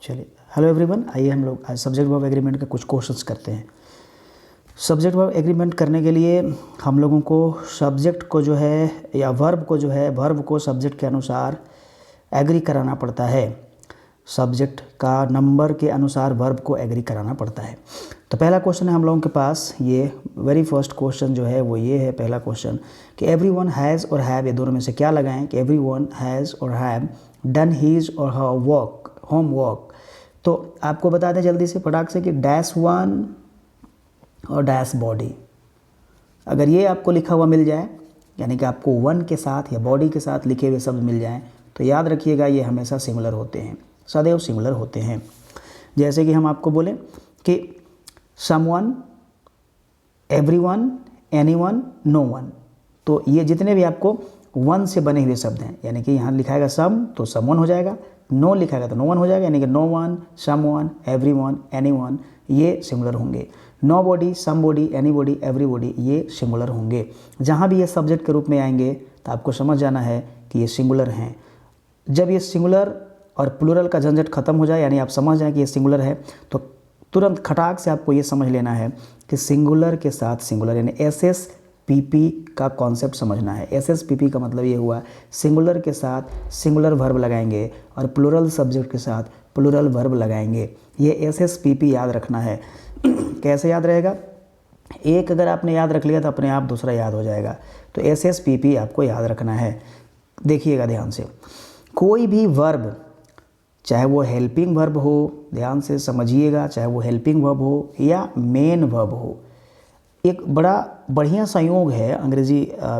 चलिए, hello everyone, आइए हम लोग आज सब्जेक्ट वर्ब एग्रीमेंट के कुछ क्वेश्चंस करते हैं। सब्जेक्ट वर्ब एग्रीमेंट करने के लिए हम लोगों को सब्जेक्ट को जो है या वर्ब को सब्जेक्ट के अनुसार एग्री कराना पड़ता है। सब्जेक्ट का नंबर के अनुसार वर्ब को एग्री कराना पड़ता है। तो पहला क्वेश्चन है हम लोगों के पास, ये वेरी फर्स्ट क्वेश्चन जो है वो ये है। पहला क्वेश्चन कि एवरीवन हैज़ और हैव, ये दोनों में से क्या लगाएं कि एवरीवन हैज़ और हैव डन हीज और हर वर्क, होमवर्क। तो आपको बता दें जल्दी से फटाक से कि डैश वन और डैश बॉडी, अगर ये आपको लिखा हुआ मिल जाए, यानी कि आपको वन के साथ या बॉडी के साथ लिखे हुए शब्द मिल जाएं, तो याद रखिएगा ये हमेशा सिंगुलर होते हैं, सदैव सिंगुलर होते हैं। जैसे कि हम आपको बोलें कि someone, everyone, anyone, no one, तो ये जितने भी आपको वन से बने हुए शब्द हैं, यानी कि यहाँ लिखाएगा सम तो समवन हो जाएगा, नो लिखाएगा तो नो वन हो जाएगा, यानी कि no one, someone, everyone, anyone, ये सिंगुलर होंगे। Nobody, somebody, anybody, everybody, ये सिंगुलर होंगे। जहाँ भी ये सब्जेक्ट के रूप में आएंगे तो आपको समझ जाना है कि ये सिंगुलर हैं। जब ये सिंगुलर और प्लूरल का झंझट खत्म हो जाए, यानी आप समझ जाएं कि ये सिंगुलर है, तो तुरंत खटाक से आपको ये समझ लेना है कि सिंगुलर के साथ सिंगुलर, यानी एस पीपी का कॉन्सेप्ट समझना है। एस पीपी का मतलब ये हुआ सिंगुलर के साथ सिंगुलर वर्ब लगाएंगे और प्लूरल सब्जेक्ट के साथ प्लूरल वर्ब लगाएंगे। ये एस पीपी याद रखना है। कैसे याद रहेगा? एक अगर आपने याद रख लिया तो अपने आप दूसरा याद हो जाएगा। तो एस पीपी आपको याद रखना है। देखिएगा ध्यान से, कोई भी वर्ब, चाहे वो हेल्पिंग वर्ब हो, ध्यान से समझिएगा, चाहे वो हेल्पिंग वर्ब हो या मेन वर्ब हो, एक बड़ा बढ़िया संयोग है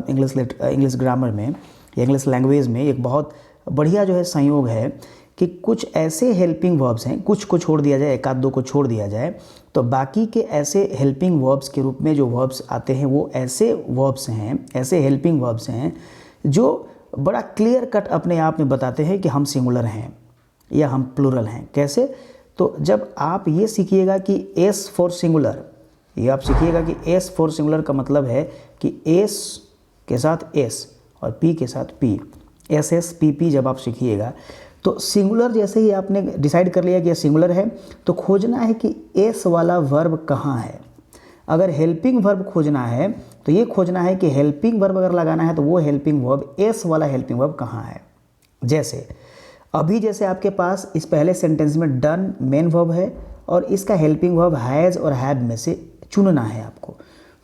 इंग्लिश ग्रामर में या इंग्लिश लैंग्वेज में एक बहुत बढ़िया जो है संयोग है कि कुछ ऐसे हेल्पिंग वर्ब्स हैं, कुछ को छोड़ दिया जाए, एक आध दो को छोड़ दिया जाए, तो बाकी के ऐसे हेल्पिंग वर्ब्स के रूप में जो वर्ब्स आते हैं वो ऐसे वर्ब्स हैं, ऐसे हेल्पिंग वर्ब्स हैं जो बड़ा क्लियर कट अपने आप में बताते हैं कि हम सिंगुलर हैं या हम प्लूरल हैं। कैसे? तो जब आप ये सीखिएगा कि एस फॉर सिंगुलर, ये आप सीखिएगा कि एस फॉर सिंगुलर का मतलब है कि एस के साथ एस और पी के साथ पी, एस पी पी जब आप सीखिएगा तो सिंगुलर जैसे ही आपने डिसाइड कर लिया कि ये सिंगुलर है, तो खोजना है कि एस वाला वर्ब कहाँ है। अगर हेल्पिंग वर्ब खोजना है तो ये खोजना है कि हेल्पिंग वर्ब अगर लगाना है तो वो हेल्पिंग वर्ब, एस वाला हेल्पिंग वर्ब कहाँ है। जैसे अभी जैसे आपके पास इस पहले सेंटेंस में डन मेन वर्ब है और इसका हेल्पिंग वर्ब हैज़ और हैव में से चुनना है आपको।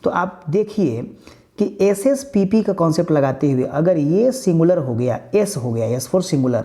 तो आप देखिए कि एस पीपी का कॉन्सेप्ट लगाते हुए अगर ये सिंगुलर हो गया, एस हो गया, एस फॉर सिंगुलर,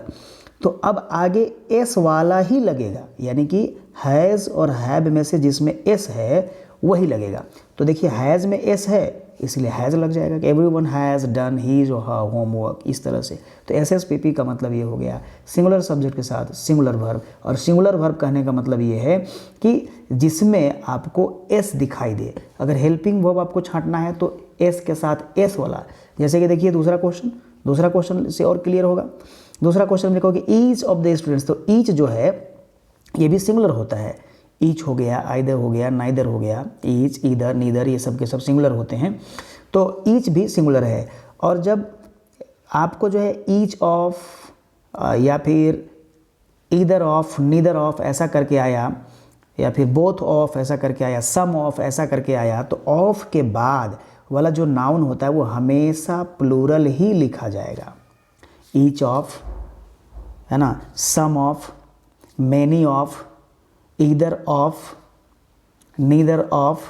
तो अब आगे एस वाला ही लगेगा, यानी कि हैज़ और हैव में से जिसमें एस है वही लगेगा। तो देखिए हैज़ में एस है इसलिए हैज़ लग जाएगा कि एवरीवन हैज़ डन हीज और हर होमवर्क, इस तरह से। तो एस पीपी का मतलब ये हो गया सिंगुलर सब्जेक्ट के साथ सिंगुलर वर्ब। और सिंगुलर वर्ब कहने का मतलब ये है कि जिसमें आपको एस दिखाई दे। अगर हेल्पिंग वर्ब आपको छांटना है तो एस के साथ एस वाला। जैसे कि देखिए दूसरा क्वेश्चन से और क्लियर होगा। दूसरा क्वेश्चन में लिखो कि ईच ऑफ द स्टूडेंट्स, तो ईच जो है ये भी सिंगुलर होता है। ईच हो गया, आइदर हो गया, नाइदर हो गया, ईच, ईदर, नीदर, ये सब के सब सिंगुलर होते हैं। तो ईच भी सिंगुलर है। और जब आपको जो है ईच ऑफ या फिर ईदर ऑफ, नीदर ऑफ ऐसा करके आया, या फिर बोथ ऑफ ऐसा करके आया, सम ऑफ ऐसा करके आया, तो ऑफ के बाद वाला जो नाउन होता है वो हमेशा प्लूरल ही लिखा जाएगा। ईच ऑफ है ना, some of, many of, either of, neither of,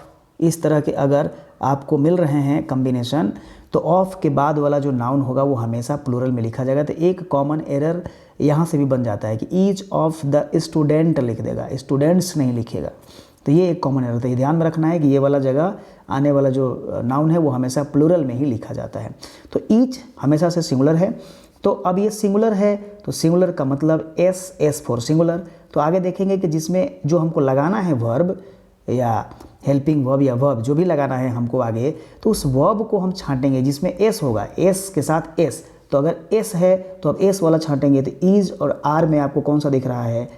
इस तरह के अगर आपको मिल रहे हैं कॉम्बिनेशन, तो ऑफ के बाद वाला जो नाउन होगा वो हमेशा प्लूरल में लिखा जाएगा। तो एक कॉमन एरर यहाँ से भी बन जाता है कि ईच ऑफ द स्टूडेंट लिख देगा, स्टूडेंट्स नहीं लिखेगा। तो ये एक कॉमन एरर, तो ये ध्यान में रखना है कि ये वाला जगह आने वाला जो नाउन है वो हमेशा प्लूरल में ही लिखा जाता है। तो ईच हमेशा से सिंगुलर है। तो अब ये सिंगुलर है तो सिंगुलर का मतलब एस फॉर सिंगुलर। तो आगे देखेंगे कि जिसमें जो हमको लगाना है वर्ब या हेल्पिंग वर्ब या वर्ब जो भी लगाना है हमको आगे, तो उस वर्ब को हम छांटेंगे जिसमें एस होगा, एस के साथ एस। तो अगर एस है तो अब एस वाला छांटेंगे। तो ईज और आर में आपको कौन सा दिख रहा है,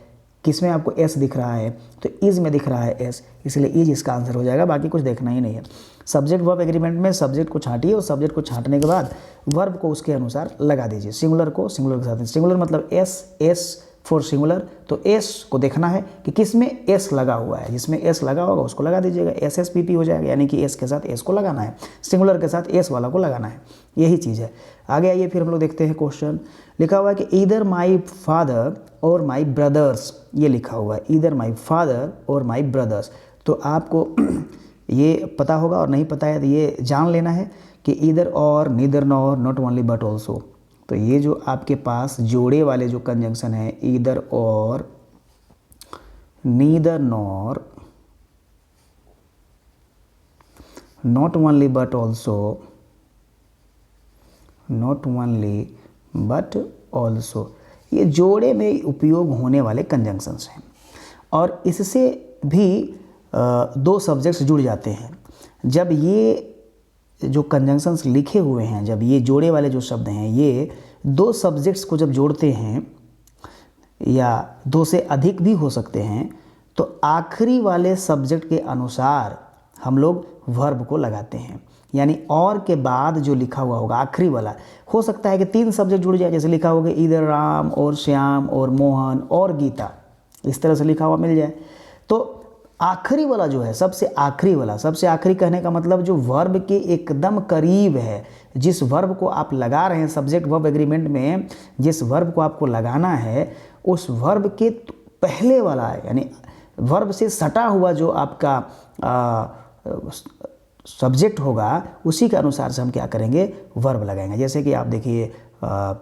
किसमें आपको एस दिख रहा है? तो इज में दिख रहा है एस, इसलिए इज इसका आंसर हो जाएगा। बाकी कुछ देखना ही नहीं है। सब्जेक्ट वर्ब एग्रीमेंट में सब्जेक्ट को छांटिए और सब्जेक्ट को छांटने के बाद वर्ब को उसके अनुसार लगा दीजिए। सिंगुलर को सिंगुलर के साथ, सिंगुलर मतलब एस फॉर सिंगुलर, तो एस को देखना है कि किस में एस लगा हुआ है, जिसमें एस लगा होगा उसको लगा दीजिएगा, एस एस पी पी हो जाएगा, यानी कि एस के साथ एस को लगाना है, सिंगुलर के साथ एस वाला को लगाना है, यही चीज़ है। आगे आइए फिर हम लोग देखते हैं क्वेश्चन। लिखा हुआ है कि ईदर माई फादर और माई ब्रदर्स, ये लिखा हुआ है ईदर माई फादर और माई ब्रदर्स। तो आपको ये पता होगा और नहीं पता है तो ये जान लेना है कि ईदर और, neither nor, not only but also. तो ये जो आपके पास जोड़े वाले जो कंजंक्शन है, ईदर और, neither nor, not only but also, not only but also, ये जोड़े में उपयोग होने वाले कंजंक्शंस हैं और इससे भी दो सब्जेक्ट्स जुड़ जाते हैं। जब ये जो कंजंक्शंस लिखे हुए हैं, जब ये जोड़े वाले जो शब्द हैं, ये दो सब्जेक्ट्स को जब जोड़ते हैं या दो से अधिक भी हो सकते हैं, तो आखिरी वाले सब्जेक्ट के अनुसार हम लोग वर्ब को लगाते हैं। यानी और के बाद जो लिखा हुआ होगा आखिरी वाला, हो सकता है कि तीन सब्जेक्ट जुड़ जाए, जैसे लिखा होगा इधर राम और श्याम और मोहन और गीता, इस तरह से लिखा हुआ मिल जाए। तो आखिरी वाला जो है, सबसे आखिरी वाला, सबसे आखिरी कहने का मतलब जो वर्ब के एकदम करीब है, जिस वर्ब को आप लगा रहे हैं सब्जेक्ट वर्ब एग्रीमेंट में, जिस वर्ब को आपको लगाना है उस वर्ब के पहले वाला है, यानी वर्ब से सटा हुआ जो आपका सब्जेक्ट होगा, उसी के अनुसार से हम क्या करेंगे, वर्ब लगाएंगे। जैसे कि आप देखिए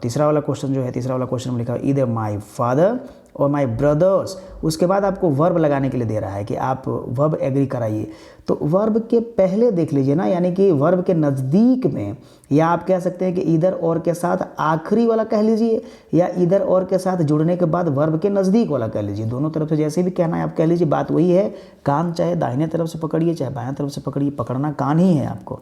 तीसरा वाला क्वेश्चन जो है, तीसरा वाला क्वेश्चन में लिखा है ईदर माई फादर और माई ब्रदर्स, उसके बाद आपको वर्ब लगाने के लिए दे रहा है कि आप वर्ब एग्री कराइए। तो वर्ब के पहले देख लीजिए ना, यानी कि वर्ब के नज़दीक में, या आप कह सकते हैं कि इधर और के साथ आखिरी वाला कह लीजिए, या इधर और के साथ जुड़ने के बाद वर्ब के नज़दीक वाला कह लीजिए। दोनों तरफ से जैसे भी कहना है आप कह लीजिए, बात वही है। कान चाहे दाहिने तरफ से पकड़िए चाहे बाएं तरफ से पकड़िए, पकड़ना कान ही है आपको।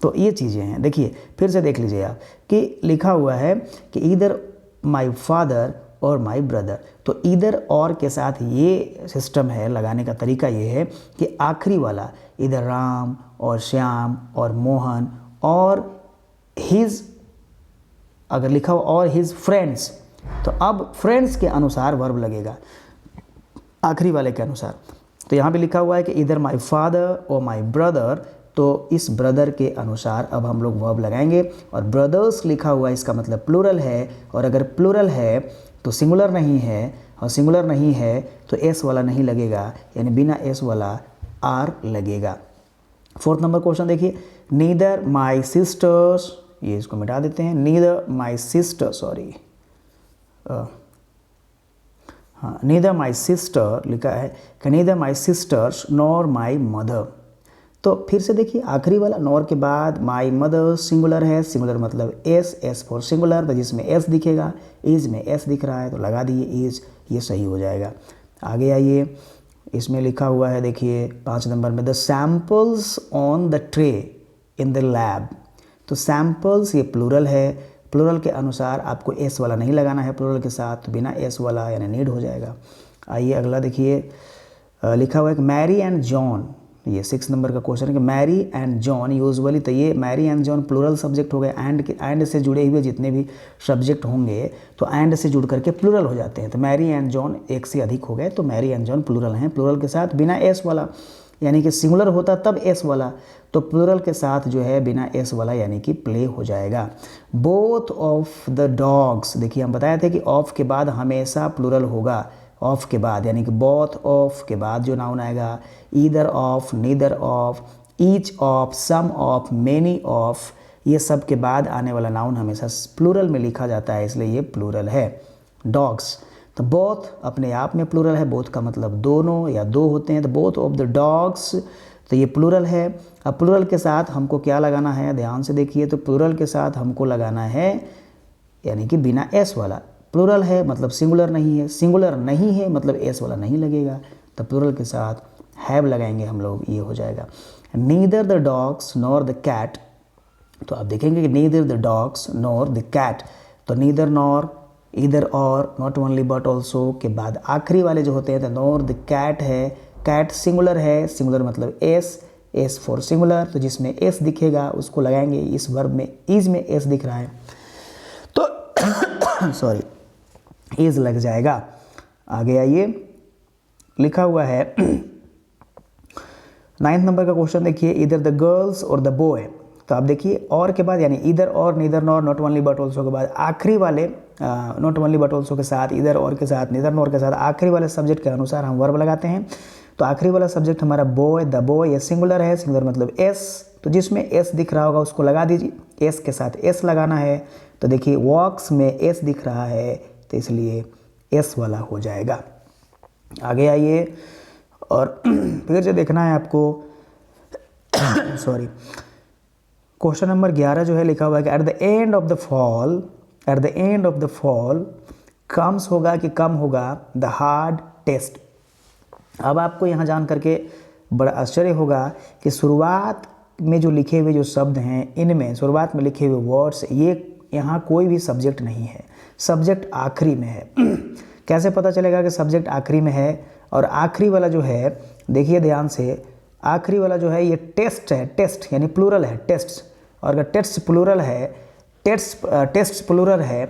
तो ये चीज़ें हैं। देखिए फिर से देख लीजिए आप कि लिखा हुआ है कि ईदर माई फादर और माई ब्रदर। तो इधर और के साथ ये सिस्टम है, लगाने का तरीका ये है कि आखिरी वाला इधर राम और श्याम और मोहन और हिज, अगर लिखा हो और हिज फ्रेंड्स, तो अब फ्रेंड्स के अनुसार वर्ब लगेगा आखिरी वाले के अनुसार। तो यहाँ पे लिखा हुआ है कि इधर माई फादर और माई ब्रदर, तो इस ब्रदर के अनुसार अब हम लोग वर्ब लगाएंगे। और ब्रदर्स लिखा हुआ है, इसका मतलब प्लूरल है, और अगर प्लूरल है तो सिंगुलर नहीं है, और सिंगुलर नहीं है तो एस वाला नहीं लगेगा, यानी बिना एस वाला आर लगेगा। फोर्थ नंबर क्वेश्चन देखिए, नीदर माई सिस्टर्स, ये इसको मिटा देते हैं, नीदर माई सिस्टर, सॉरी हाँ, नीदर माई सिस्टर लिखा है कि neither my sisters nor my mother. तो फिर से देखिए आखिरी वाला नॉर के बाद माई मदर सिंगुलर है, सिंगुलर मतलब एस, एस फॉर सिंगुलर, तो जिसमें एस दिखेगा, इज में एस दिख रहा है तो लगा दिए इज, ये सही हो जाएगा। आगे आइए, इसमें लिखा हुआ है देखिए 5 नंबर में, the samples on the tray in the lab. तो सैम्पल्स ये प्लूरल है, प्लूरल के अनुसार आपको एस वाला नहीं लगाना है प्लूरल के साथ, तो बिना एस वाला यानी नीड हो जाएगा। आइए अगला देखिए, लिखा हुआ है कि मैरी एंड जॉन, ये 6 नंबर का क्वेश्चन है कि मैरी एंड जॉन यूजुअली, तो ये Mary and John plural subject हो गए, एंड से जुड़े हुए जितने भी सब्जेक्ट होंगे तो एंड से जुड़ करके प्लूरल हो जाते हैं। तो मैरी एंड जॉन एक से अधिक हो गए तो मैरी एंड जॉन प्लूरल हैं, प्लूरल के साथ बिना एस वाला, यानी कि सिंगुलर होता तब एस वाला, तो प्लूरल के साथ जो है बिना एस वाला यानी कि प्ले हो जाएगा। बोथ ऑफ द डॉग्स, देखिए हम बताए थे कि ऑफ के बाद हमेशा प्लूरल होगा, ऑफ के बाद, यानी कि बोथ ऑफ के बाद जो नाउन आएगा, either of, neither of, each of, some of, many of, ये सब के बाद आने वाला नाउन हमेशा प्लूरल में लिखा जाता है, इसलिए ये प्लूरल है। डॉग्स, तो बोथ अपने आप में प्लूरल है, बोथ का मतलब दोनों या दो होते हैं, तो बोथ ऑफ द डॉग्स, तो ये प्लूरल है। अब प्लूरल के साथ हमको क्या लगाना है, ध्यान से देखिए, तो प्लूरल के साथ हमको लगाना है यानी कि बिना एस वाला, प्लूरल है मतलब सिंगुलर नहीं है, सिंगुलर नहीं है मतलब एस वाला नहीं लगेगा, तो प्लूरल के साथ हैव लगाएंगे हम लोग, ये हो जाएगा। Neither the dogs nor the cat, तो आप देखेंगे कि neither the dogs nor the cat, तो नीदर नॉर, इधर और, नॉट ओनली बट ऑल्सो के बाद आखिरी वाले जो होते हैं तो नॉर द कैट है, कैट सिंगुलर है, सिंगुलर मतलब एस, एस फॉर सिंगुलर, तो जिसमें एस दिखेगा उसको लगाएंगे, इस वर्ब में इज में एस दिख रहा है तो सॉरी इज लग जाएगा। आगे आइए, लिखा हुआ है 9th नंबर का क्वेश्चन देखिए, इधर द गर्ल्स और द बॉय। तो आप देखिए और के बाद यानी इधर और, neither nor, not only but also के बाद आखिरी वाले नॉट ओनली बट ऑल्सो के साथ, इधर और के साथ, नीदर नॉर के साथ आखिरी वाले सब्जेक्ट के अनुसार हम वर्ब लगाते हैं। तो आखिरी वाला सब्जेक्ट हमारा बॉय, द बॉय, ये सिंगुलर है, सिंगुलर मतलब एस, तो जिसमें एस दिख रहा होगा उसको लगा दीजिए, एस के साथ एस लगाना है। तो देखिए वॉक्स में एस दिख रहा है तो इसलिए एस वाला हो जाएगा। आगे आइए और फिर से देखना है आपको सॉरी, क्वेश्चन नंबर 11 जो है लिखा हुआ है कि eight the end of the fall, eight the end of the fall comes होगा कि कम होगा द हार्ड टेस्ट। अब आपको यहाँ जान करके बड़ा आश्चर्य होगा कि शुरुआत में जो लिखे हुए जो शब्द हैं, इनमें शुरुआत में लिखे हुए वर्ड्स, ये यहाँ कोई भी सब्जेक्ट नहीं है, सब्जेक्ट आखिरी में है। कैसे पता चलेगा कि सब्जेक्ट आखिरी में है? और आखिरी वाला जो है, देखिए ध्यान से, आखिरी वाला जो है ये टेस्ट है, टेस्ट यानी प्लूरल है, टेस्ट। और अगर टेस्ट प्लूरल है, टेस्ट प्लूरल है,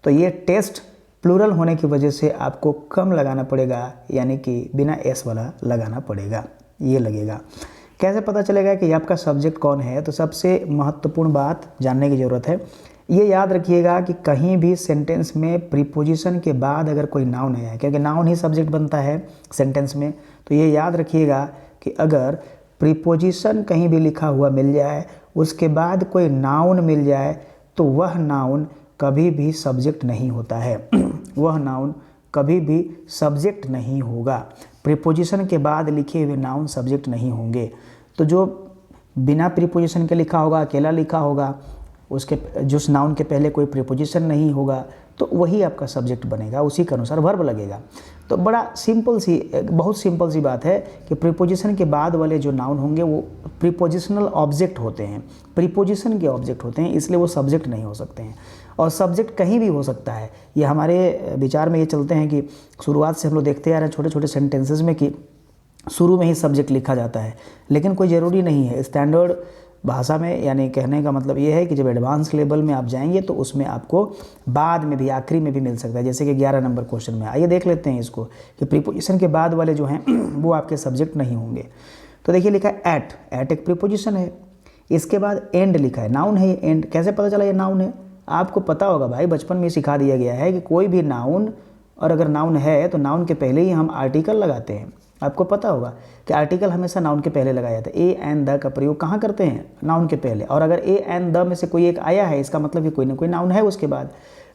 तो ये टेस्ट प्लूरल होने की वजह से आपको कम लगाना पड़ेगा, यानी कि बिना एस वाला लगाना पड़ेगा, ये लगेगा। कैसे पता चलेगा कि आपका सब्जेक्ट कौन है? तो सबसे महत्वपूर्ण बात जानने की ज़रूरत है। ये याद रखिएगा कि कहीं भी सेंटेंस में प्रीपोजिशन के बाद अगर कोई नाउन है, क्योंकि नाउन ही सब्जेक्ट बनता है सेंटेंस में, तो ये याद रखिएगा कि अगर प्रीपोजिशन कहीं भी लिखा हुआ मिल जाए, उसके बाद कोई नाउन मिल जाए, तो वह नाउन कभी भी सब्जेक्ट नहीं होता है वह नाउन कभी भी सब्जेक्ट नहीं होगा। प्रीपोजिशन के बाद लिखे हुए नाउन सब्जेक्ट नहीं होंगे। तो जो बिना प्रीपोजिशन के लिखा होगा, अकेला लिखा होगा, उसके जिस नाउन के पहले कोई प्रीपोजिशन नहीं होगा, तो वही आपका सब्जेक्ट बनेगा, उसी के अनुसार वर्ब लगेगा। तो बड़ा सिंपल सी, बहुत सिंपल सी बात है कि प्रीपोजिशन के बाद वाले जो नाउन होंगे वो प्रीपोजिशनल ऑब्जेक्ट होते हैं, प्रीपोजिशन के ऑब्जेक्ट होते हैं, इसलिए वो सब्जेक्ट नहीं हो सकते हैं। और सब्जेक्ट कहीं भी हो सकता है। ये हमारे विचार में ये चलते हैं कि शुरुआत से हम लोग देखते आ रहे हैं छोटे छोटे सेंटेंसेस में कि शुरू में ही सब्जेक्ट लिखा जाता है, लेकिन कोई ज़रूरी नहीं है। स्टैंडर्ड भाषा में, यानी कहने का मतलब ये है कि जब एडवांस लेवल में आप जाएंगे तो उसमें आपको बाद में भी, आखिरी में भी मिल सकता है, जैसे कि 11 नंबर क्वेश्चन में। आइए देख लेते हैं इसको कि प्रीपोजिशन के बाद वाले जो हैं वो आपके सब्जेक्ट नहीं होंगे। तो देखिए लिखा है एट, एट एक प्रीपोजिशन है, इसके बाद एंड लिखा है, नाउन है ये एंड। कैसे पता चला ये नाउन है? आपको पता होगा भाई, बचपन में सिखा दिया गया है कि कोई भी नाउन, और अगर नाउन है तो नाउन के पहले ही हम आर्टिकल लगाते हैं। आपको पता होगा कि आर्टिकल हमेशा नाउन के पहले लगाया जाता है। ए एंड द का प्रयोग कहाँ करते हैं? नाउन के पहले। और अगर ए एंड द में से कोई एक आया है, इसका मतलब कि कोई ना कोई नाउन है उसके बाद।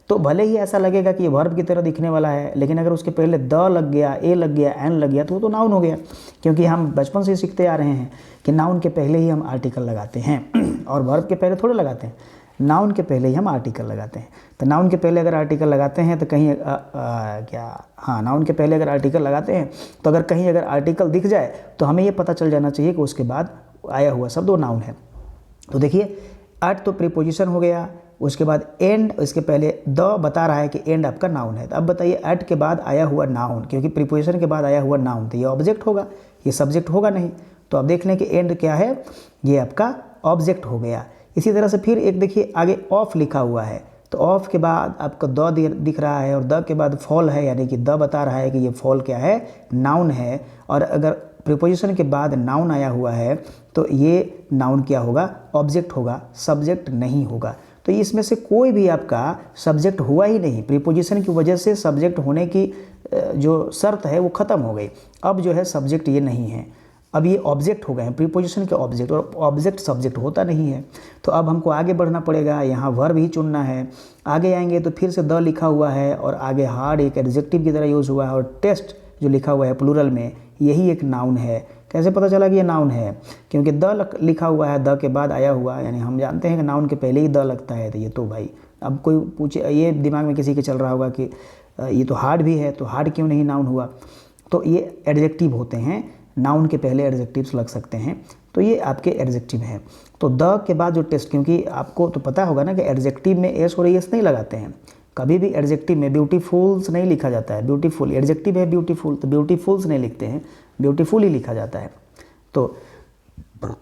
तो भले ही ऐसा लगेगा कि ये वर्ब की तरह दिखने वाला है, लेकिन अगर उसके पहले द लग गया, ए लग गया, एन लग गया, तो वो तो नाउन हो गया। क्योंकि हम बचपन से सीखते आ रहे हैं कि नाउन के पहले ही हम आर्टिकल लगाते हैं और वर्ब के पहले थोड़े लगाते हैं, नाउन के पहले ही हम आर्टिकल लगाते हैं। तो नाउन के पहले अगर आर्टिकल लगाते हैं तो कहीं नाउन के पहले अगर आर्टिकल लगाते हैं तो अगर कहीं अगर आर्टिकल दिख जाए तो हमें ये पता चल जाना चाहिए कि उसके बाद आया हुआ शब्द वो नाउन है। तो देखिए एट तो प्रीपोजिशन हो गया, उसके बाद एंड, इसके पहले द बता रहा है कि एंड आपका नाउन है। तो अब बताइए एट के बाद आया हुआ नाउन, क्योंकि प्रीपोजिशन के बाद आया हुआ नाउन तो ये ऑब्जेक्ट होगा, ये सब्जेक्ट होगा नहीं। तो अब देख लें कि एंड क्या है, ये आपका ऑब्जेक्ट हो गया। इसी तरह से फिर एक देखिए आगे ऑफ लिखा हुआ है, तो ऑफ के बाद आपको द दिख रहा है और द के बाद फॉल है, यानी कि द बता रहा है कि ये फॉल क्या है, नाउन है। और अगर प्रीपोजिशन के बाद नाउन आया हुआ है तो ये नाउन क्या होगा, ऑब्जेक्ट होगा, सब्जेक्ट नहीं होगा। तो इसमें से कोई भी आपका सब्जेक्ट हुआ ही नहीं, प्रीपोजिशन की वजह से सब्जेक्ट होने की जो शर्त है वो ख़त्म हो गई। अब जो है सब्जेक्ट ये नहीं है, अब ये ऑब्जेक्ट हो गए हैं, प्रीपोजिशन के ऑब्जेक्ट, और ऑब्जेक्ट सब्जेक्ट होता नहीं है। तो अब हमको आगे बढ़ना पड़ेगा, यहाँ वर्ब ही चुनना है। आगे आएंगे तो फिर से द लिखा हुआ है और आगे हार्ड एक एडजेक्टिव की तरह यूज़ हुआ है, और टेस्ट जो लिखा हुआ है प्लूरल में, यही एक नाउन है। कैसे पता चला कि ये नाउन है? क्योंकि द लिखा हुआ है, द के बाद आया हुआ, यानी हम जानते हैं कि नाउन के पहले ही द लगता है। तो ये तो भाई, अब कोई पूछे, ये दिमाग में किसी के चल रहा होगा कि ये तो हार्ड भी है, तो हार्ड क्यों नहीं नाउन हुआ? तो ये एडजेक्टिव होते हैं, नाउन के पहले एडजेक्टिव्स लग सकते हैं, तो ये आपके एडजेक्टिव हैं। तो द के बाद जो टेस्ट, क्योंकि आपको तो पता होगा ना कि एडजेक्टिव में एस और एस नहीं लगाते हैं कभी भी। एडजेक्टिव में ब्यूटीफुल्स नहीं लिखा जाता है, ब्यूटीफुल एडजेक्टिव है, ब्यूटीफुल, तो ब्यूटीफुल्स नहीं लिखते हैं, ब्यूटीफुल ही लिखा जाता है। तो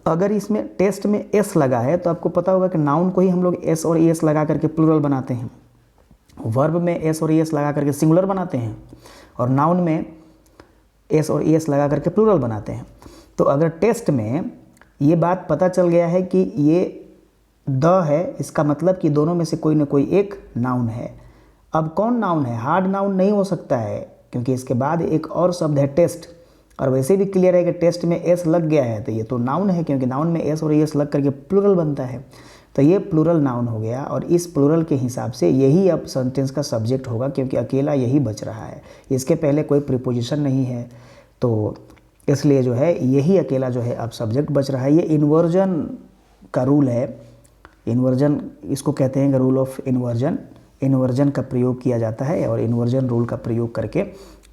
अगर इसमें टेस्ट में एस लगा है तो आपको पता होगा कि नाउन को ही हम लोग एस और एस लगा करके प्लूरल बनाते हैं। वर्ब में एस और एस लगा करके सिंगुलर बनाते हैं और नाउन में एस और एस लगा करके प्लूरल बनाते हैं। तो अगर टेस्ट में ये बात पता चल गया है कि ये द है, इसका मतलब कि दोनों में से कोई ना कोई एक नाउन है। अब कौन नाउन है? हार्ड नाउन नहीं हो सकता है, क्योंकि इसके बाद एक और शब्द है टेस्ट, और वैसे भी क्लियर है कि टेस्ट में एस लग गया है तो ये तो नाउन है, क्योंकि नाउन में एस और एस लग करके प्लूरल बनता है। तो ये प्लूरल नाउन हो गया, और इस प्लूरल के हिसाब से यही अब सेंटेंस का सब्जेक्ट होगा, क्योंकि अकेला यही बच रहा है, इसके पहले कोई प्रीपोजिशन नहीं है, तो इसलिए जो है यही अकेला जो है अब सब्जेक्ट बच रहा है। ये इन्वर्जन का रूल है, इन्वर्जन इसको कहते हैं, रूल ऑफ इन्वर्जन। इन्वर्जन का प्रयोग किया जाता है और इन्वर्जन रूल का प्रयोग करके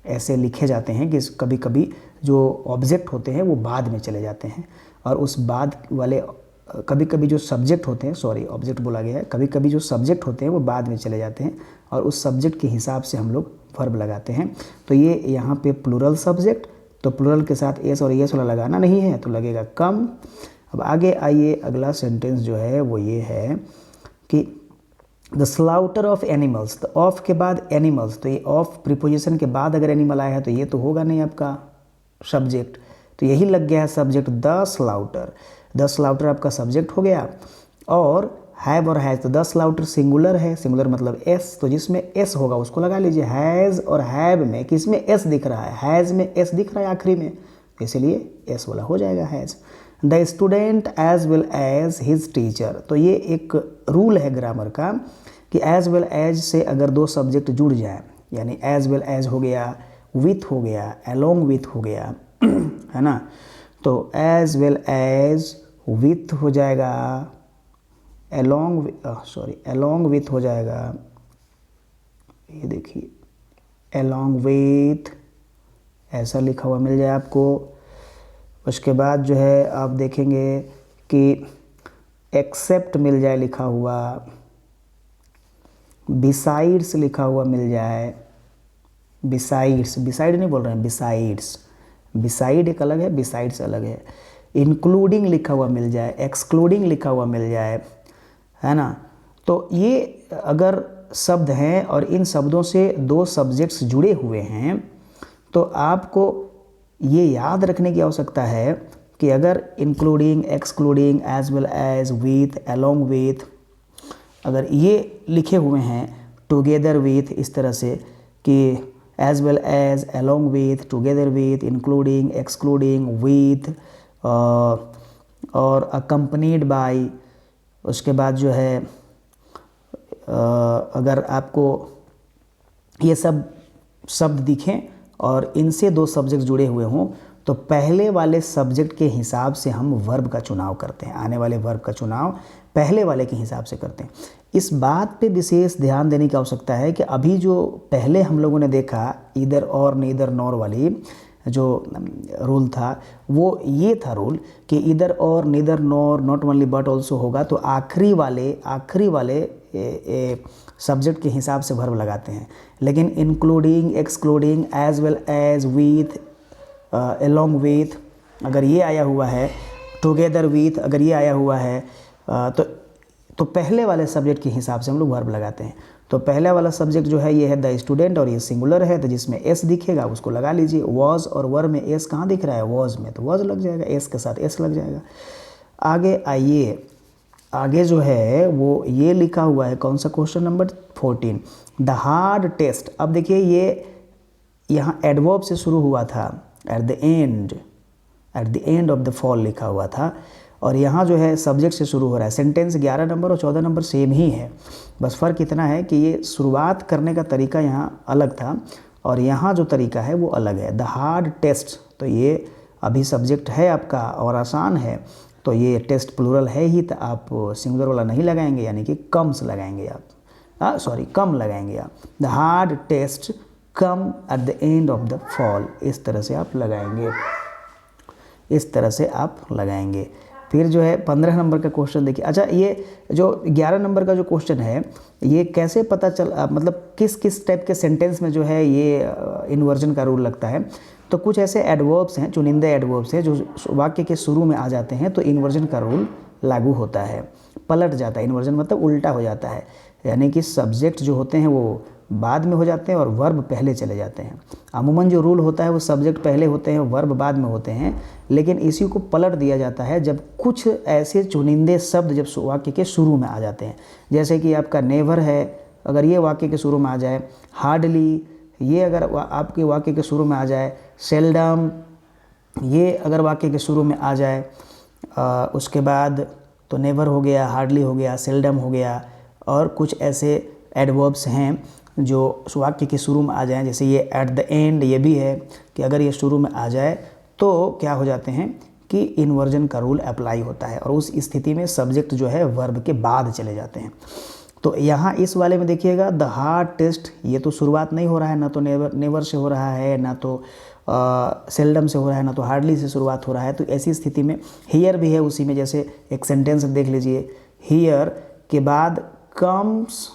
ऐसे लिखे जाते हैं कि कभी कभी जो ऑब्जेक्ट होते हैं वो बाद में चले जाते हैं, और उस बाद वाले कभी कभी जो सब्जेक्ट होते हैं, सॉरी ऑब्जेक्ट बोला गया है, कभी कभी जो सब्जेक्ट होते हैं वो बाद में चले जाते हैं, और उस सब्जेक्ट के हिसाब से हम लोग वर्ब लगाते हैं। तो ये यहाँ पे प्लूरल सब्जेक्ट, तो प्लूरल के साथ एस और एस वाला लगाना नहीं है तो लगेगा कम। अब आगे आइए, अगला सेंटेंस जो है वो ये है कि द स्लाउटर ऑफ एनिमल्स। तो ऑफ के बाद एनिमल्स, तो ये ऑफ प्रीपोजिशन के बाद अगर एनिमल आया है तो ये तो होगा नहीं आपका सब्जेक्ट, तो यही लग गया है subject the slaughter. The slaughter आपका सब्जेक्ट हो गया। और हैव और हैज़, तो द स्लाउटर सिंगुलर है, सिंगुलर मतलब एस, तो जिसमें एस होगा उसको लगा लीजिए। हैज़ और हैव में किसमें एस दिख रहा है? हैज़ में एस दिख रहा है आखिरी में, इसलिए एस वाला हो जाएगा has. The student as well as his teacher, तो ये एक रूल है ग्रामर का कि एज वेल एज से अगर दो सब्जेक्ट जुड़ जाए, यानी एज वेल एज हो गया, विथ हो गया, अलोंग विथ हो गया है ना, तो एज वेल एज विथ हो जाएगा, अलोंग विथ हो जाएगा, ये देखिए अलोंग विथ ऐसा लिखा हुआ मिल जाए आपको। उसके बाद जो है आप देखेंगे कि एक्सेप्ट मिल जाए लिखा हुआ, बिसाइड्स लिखा हुआ मिल जाए, बिसाइड्स, बिसाइड नहीं बोल रहे हैं, बिसाइड्स, बिसाइड एक अलग है, बिसाइड्स अलग है। इंक्लूडिंग लिखा हुआ मिल जाए, एक्सक्लूडिंग लिखा हुआ मिल जाए, है ना। तो ये अगर शब्द हैं और इन शब्दों से दो सब्जेक्ट्स जुड़े हुए हैं तो आपको ये याद रखने की आवश्यकता है कि अगर including, excluding, as well as, with, along with, अगर ये लिखे हुए हैं टुगेदर विथ, इस तरह से कि as well as, along with, together with, including, excluding, with और अकम्पनीड बाय, उसके बाद जो है अगर आपको ये सब शब्द दिखें और इनसे दो सब्जेक्ट जुड़े हुए हों तो पहले वाले सब्जेक्ट के हिसाब से हम वर्ब का चुनाव करते हैं, आने वाले वर्ब का चुनाव पहले वाले के हिसाब से करते हैं। इस बात पे विशेष ध्यान देने की आवश्यकता है कि अभी जो पहले हम लोगों ने देखा ईदर और नीदर नॉर वाली जो रूल था वो ये था रूल कि ईदर और neither nor not only but also होगा, तो आखिरी वाले सब्जेक्ट के हिसाब से वर्ब लगाते हैं। लेकिन including, excluding, as well as, with, along with अगर ये आया हुआ है, टुगेदर विथ अगर ये आया हुआ है तो पहले वाले सब्जेक्ट के हिसाब से हम लोग वर्ब लगाते हैं। तो पहला वाला सब्जेक्ट जो है ये है द स्टूडेंट और ये सिंगुलर है, तो जिसमें एस दिखेगा उसको लगा लीजिए। वॉज और वर में एस कहाँ दिख रहा है? वॉज में, तो वॉज लग जाएगा, एस के साथ एस लग जाएगा। आगे आइए, आगे जो है वो ये लिखा हुआ है, कौन सा question number 14, the hard test. अब देखिए ये यहाँ एडवर्ब से शुरू हुआ था, at the end of the fall लिखा हुआ था, और यहाँ जो है सब्जेक्ट से शुरू हो रहा है। सेंटेंस 11 नंबर और 14 नंबर सेम ही है, बस फ़र्क इतना है कि ये शुरुआत करने का तरीका यहाँ अलग था और यहाँ जो तरीका है वो अलग है। द हार्ड टेस्ट, तो ये अभी सब्जेक्ट है आपका और आसान है, तो ये टेस्ट प्लूरल है ही, तो आप सिंगुलर वाला नहीं लगाएंगे, यानी कि कम्स लगाएंगे आप, कम लगाएंगे आप। The hard test comma at the end of the fall, इस तरह से आप लगाएंगे, इस तरह से आप लगाएंगे। फिर जो है 15 नंबर का क्वेश्चन देखिए। अच्छा, ये जो 11 नंबर का जो क्वेश्चन है ये कैसे पता चल, मतलब किस किस टाइप के सेंटेंस में जो है ये इन्वर्जन का रूल लगता है। तो कुछ ऐसे एडवर्ब्स हैं, चुनिंदा एडवर्ब्स हैं जो वाक्य के शुरू में आ जाते हैं तो इन्वर्जन का रूल लागू होता है, पलट जाता है। इन्वर्जन मतलब उल्टा हो जाता है। यानी कि सब्जेक्ट जो होते हैं वो बाद में हो जाते हैं और वर्ब पहले चले जाते हैं। अमूमन जो रूल होता है वो सब्जेक्ट पहले होते हैं, वर्ब बाद में होते हैं, लेकिन इसी को पलट दिया जाता है जब कुछ ऐसे चुनिंदे शब्द जब वाक्य के शुरू में आ जाते हैं। जैसे कि आपका नेवर है, अगर ये वाक्य के शुरू में आ जाए, हार्डली ये अगर आपके वाक्य के शुरू में आ जाए, सेल्डम ये अगर वाक्य के शुरू में आ जाए, उसके बाद तो नेवर हो गया, हार्डली हो गया, सेल्डम हो गया, और कुछ ऐसे एडवर्ब्स हैं जो वाक्य के शुरू में आ जाएं, जैसे ये एट द एंड, ये भी है कि अगर ये शुरू में आ जाए तो क्या हो जाते हैं कि इन्वर्जन का रूल अप्लाई होता है और उस स्थिति में सब्जेक्ट जो है वर्ब के बाद चले जाते हैं। तो यहाँ इस वाले में देखिएगा द हार्ड टेस्ट, ये तो शुरुआत नहीं हो रहा है, ना तो नेवर से हो रहा है, ना तो सेल्डम से हो रहा है, ना तो हार्डली से शुरुआत हो रहा है। तो ऐसी स्थिति में हियर भी है उसी में, जैसे एक सेंटेंस देख लीजिए, हियर के बाद कम्स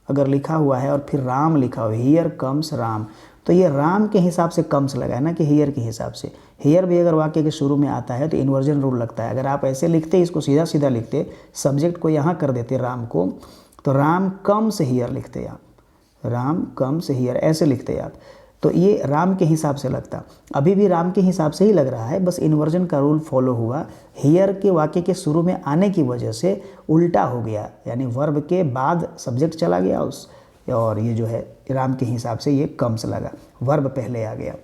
अगर लिखा हुआ है और फिर राम लिखा हुआ है, हियर कम्स राम, तो ये राम के हिसाब से कम्स लगा है ना कि हियर के हिसाब से। हियर भी अगर वाक्य के शुरू में आता है तो इन्वर्जन रूल लगता है। अगर आप ऐसे लिखते, इसको सीधा सीधा लिखते, सब्जेक्ट को यहाँ कर देते राम को, तो राम कम्स हियर लिखते आप, राम कम्स हियर ऐसे लिखते आप, तो ये राम के हिसाब से लगता। अभी भी राम के हिसाब से ही लग रहा है, बस इन्वर्जन का रूल फॉलो हुआ, हियर के वाक्य के शुरू में आने की वजह से उल्टा हो गया, यानी वर्ब के बाद सब्जेक्ट चला गया और ये जो है राम के हिसाब से ये कम्स लगा, वर्ब पहले आ गया।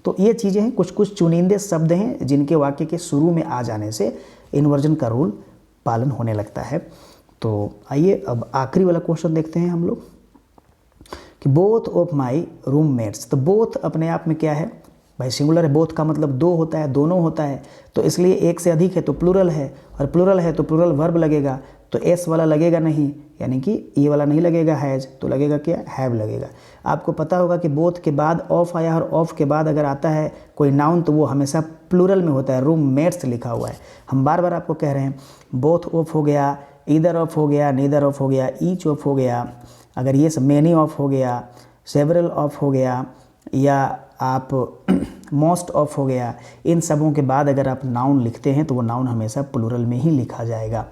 तो ये चीज़ें हैं, कुछ कुछ चुनिंदे शब्द हैं जिनके वाक्य के शुरू में आ जाने से इन्वर्जन का रूल पालन होने लगता है। तो आइए अब आखिरी वाला क्वेश्चन देखते हैं हम लोग कि बोथ ऑफ माई रूममेट्स। तो बोथ अपने आप में क्या है भाई, सिंगुलर है, बोथ का मतलब दो होता है, दोनों होता है, तो इसलिए एक से अधिक है तो प्लूरल है, और प्लूरल है तो प्लूरल वर्ब लगेगा, तो एस वाला लगेगा नहीं, यानी कि ये वाला नहीं लगेगा हैज़, तो लगेगा क्या, हैव लगेगा। आपको पता होगा कि बोथ के बाद ऑफ आया और ऑफ के बाद अगर आता है कोई नाउन तो वो हमेशा प्लूरल में होता है, रूममेट्स लिखा हुआ है। हम बार बार आपको कह रहे हैं बोथ ऑफ हो गया, ईदर ऑफ हो गया, नीदर ऑफ हो गया, ईच ऑफ हो गया, अगर ये सब मेनी ऑफ हो गया, सेवरल ऑफ हो गया, या आप मोस्ट ऑफ हो गया, इन सबों के बाद अगर आप नाउन लिखते हैं तो वो नाउन हमेशा प्लूरल में ही लिखा जाएगा।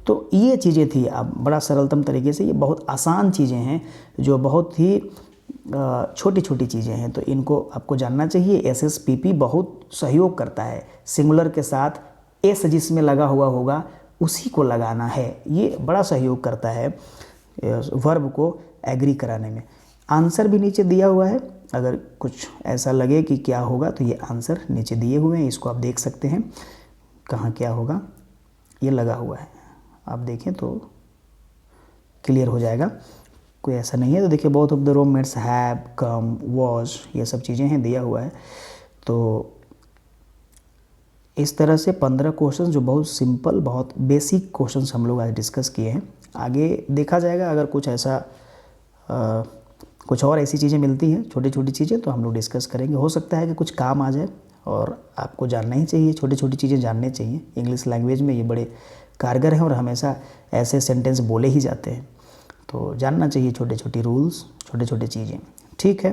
तो ये चीज़ें थी, अब बड़ा सरलतम तरीके से, ये बहुत आसान चीज़ें हैं जो बहुत ही छोटी छोटी चीज़ें हैं, तो इनको आपको जानना चाहिए। SSPP बहुत सहयोग करता है, सिंगुलर के साथ एस जिसमें लगा हुआ होगा उसी को लगाना है, ये बड़ा सहयोग करता है वर्ब को एग्री कराने में। आंसर भी नीचे दिया हुआ है, अगर कुछ ऐसा लगे कि क्या होगा तो ये आंसर नीचे दिए हुए हैं, इसको आप देख सकते हैं कहाँ क्या होगा, ये लगा हुआ है, आप देखें तो क्लियर हो जाएगा। कोई ऐसा नहीं है तो देखिए both of the roommates have come, was, ये सब चीज़ें हैं, दिया हुआ है। तो इस तरह से 15 क्वेश्चन जो बहुत सिंपल, बहुत बेसिक क्वेश्चंस हम लोग आज डिस्कस किए हैं। आगे देखा जाएगा, अगर कुछ ऐसा कुछ और ऐसी चीज़ें मिलती हैं, छोटी छोटी चीज़ें, तो हम लोग डिस्कस करेंगे। हो सकता है कि कुछ काम आ जाए, और आपको जानना ही चाहिए, छोटी छोटी चीज़ें जानने चाहिए। इंग्लिश लैंग्वेज में ये बड़े कारगर हैं और हमेशा ऐसे सेंटेंस बोले ही जाते हैं, तो जानना चाहिए छोटे छोटे रूल्स, छोटे छोटे चीज़ें। ठीक है।